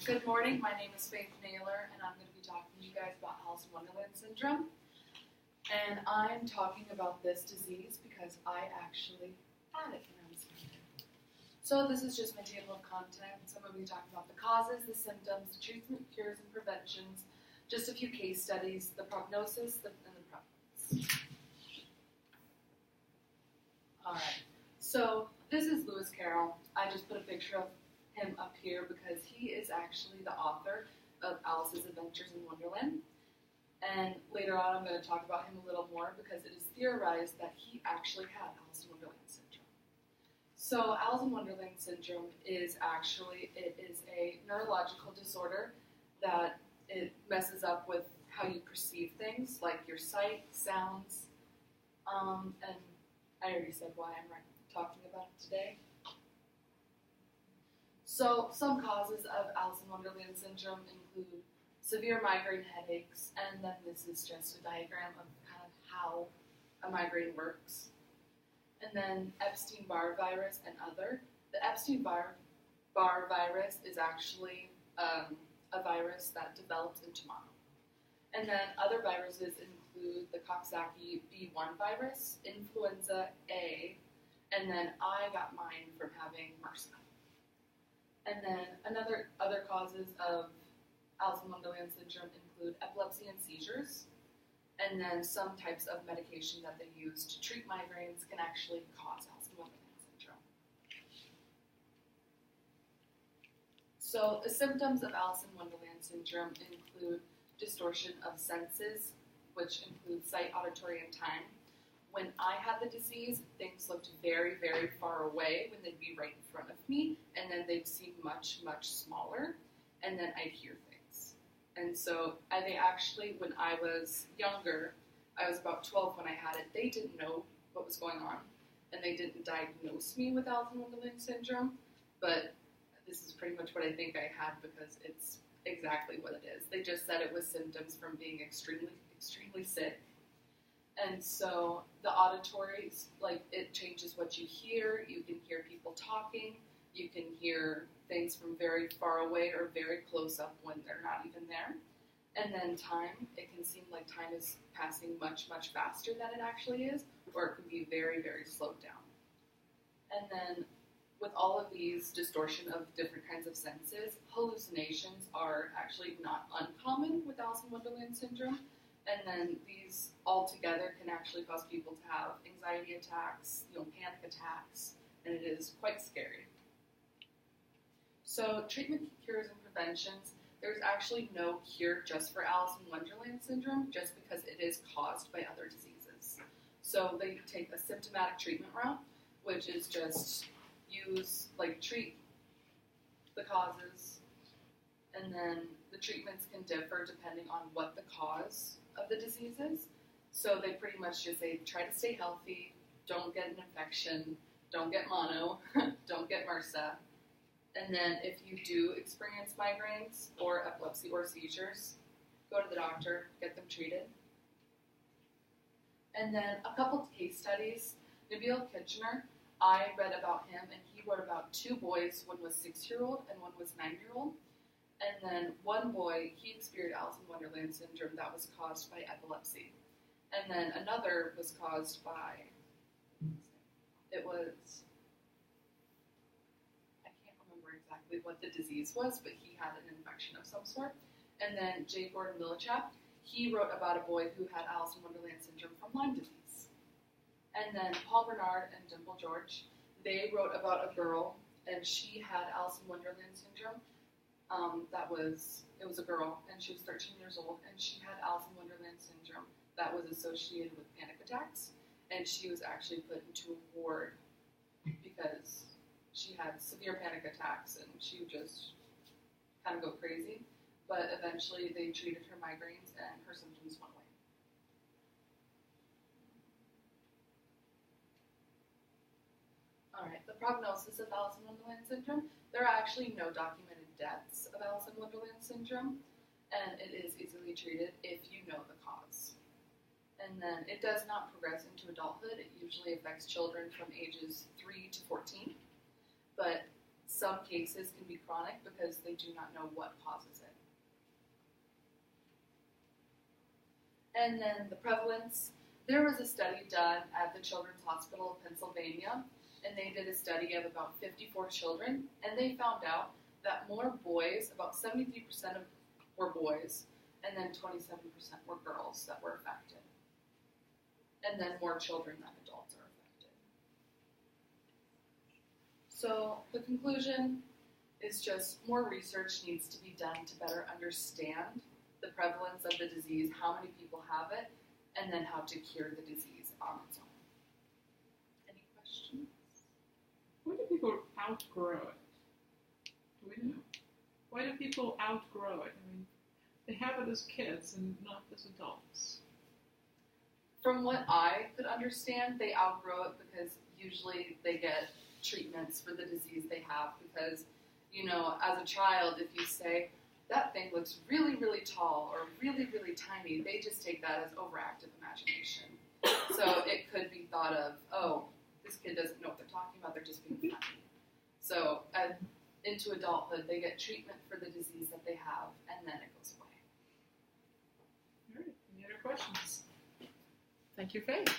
Good morning, my name is Faith Naylor, and I'm going to be talking to you guys about Alice in Wonderland syndrome. And I'm talking about this disease because I actually had it when I was younger. So this is just my table of contents. I'm going to be talking about the causes, the symptoms, the treatment, cures, and preventions, just a few case studies, the prognosis, and the prevalence. Alright, so this is Lewis Carroll. I just put a picture of him up here because he is actually the author of Alice's Adventures in Wonderland. And later on I'm going to talk about him a little more because it is theorized that he actually had Alice in Wonderland syndrome. So Alice in Wonderland syndrome is actually, it is a neurological disorder that it messes up with how you perceive things, like your sight, sounds, and I already said why I'm talking about it today. So, some causes of Alice in Wonderland syndrome include severe migraine headaches, and then this is just a diagram of kind of how a migraine works. And then Epstein-Barr virus and other. The Epstein-Barr virus is actually a virus that develops into mono. And then other viruses include the Coxsackie B1 virus, influenza A, and then I got mine from having MRSA. And then other causes of Alice in Wonderland syndrome include epilepsy and seizures, and then some types of medication that they use to treat migraines can actually cause Alice in Wonderland syndrome. So the symptoms of Alice in Wonderland syndrome include distortion of senses, which includes sight, auditory, and time. When I had the disease, things looked very, very far away when they'd be right in front of me, and then they'd seem much, much smaller, and then I'd hear things. And so they actually, when I was younger, I was about 12 when I had it, they didn't know what was going on, and they didn't diagnose me with Alice in Wonderland syndrome, but this is pretty much what I think I had because it's exactly what it is. They just said it was symptoms from being extremely, extremely sick. And so the auditory, like, it changes what you hear. You can hear people talking. You can hear things from very far away or very close up when they're not even there. And then time, it can seem like time is passing much, much faster than it actually is, or it can be very, very slowed down. And then with all of these distortion of different kinds of senses, hallucinations are actually not uncommon with Alice in Wonderland syndrome. And then these all together can actually cause people to have anxiety attacks, panic attacks, and it is quite scary. So treatment, cures, and preventions, there's actually no cure just for Alice in Wonderland syndrome, just because it is caused by other diseases. So they take a symptomatic treatment route, which is just treat the causes, and then the treatments can differ depending on what the cause of the disease is. So they pretty much just say, try to stay healthy, don't get an infection, don't get mono, don't get MRSA. And then if you do experience migraines or epilepsy or seizures, go to the doctor, get them treated. And then a couple of case studies. Nabil Kitchener, I read about him, and he wrote about two boys. One was 6-year-old and one was 9-year-old. And then one boy, he experienced Alice in Wonderland syndrome that was caused by epilepsy. And then another was caused by, I can't remember exactly what the disease was, but he had an infection of some sort. And then J. Gordon Millichap, he wrote about a boy who had Alice in Wonderland syndrome from Lyme disease. And then Paul Bernard and Dimple George, they wrote about a girl, and she had Alice in Wonderland syndrome. It was a girl, and she was 13 years old, and she had Alice in Wonderland syndrome that was associated with panic attacks, and she was actually put into a ward because she had severe panic attacks, and she would just kind of go crazy. But eventually they treated her migraines, and her symptoms went away. Alright, the prognosis of Alice in Wonderland syndrome. There are actually no documented deaths of Alice in Wonderland syndrome, and it is easily treated if you know the cause. And then it does not progress into adulthood. It usually affects children from ages 3 to 14, but Some cases can be chronic because they do not know what causes it. And then the prevalence. There was a study done at the Children's Hospital of Pennsylvania, and they did a study of about 54 children, and they found out that more boys, about 73% were boys, and then 27% were girls that were affected. And then more children than adults are affected. So the conclusion is just more research needs to be done to better understand the prevalence of the disease, how many people have it, and then how to cure the disease on its own. Any questions? Why do people outgrow it? Do we know? Why do people outgrow it? I mean, they have it as kids and not as adults. From what I could understand, they outgrow it because usually they get treatments for the disease they have because, you know, as a child, if you say, that thing looks really, really tall or really, really tiny, they just take that as overactive imagination. So it could be thought of, oh, this kid doesn't know what they're talking about, they're just being funny. So into adulthood, they get treatment for the disease that they have, and then it goes away. All right, any other questions? Thank you, Faith.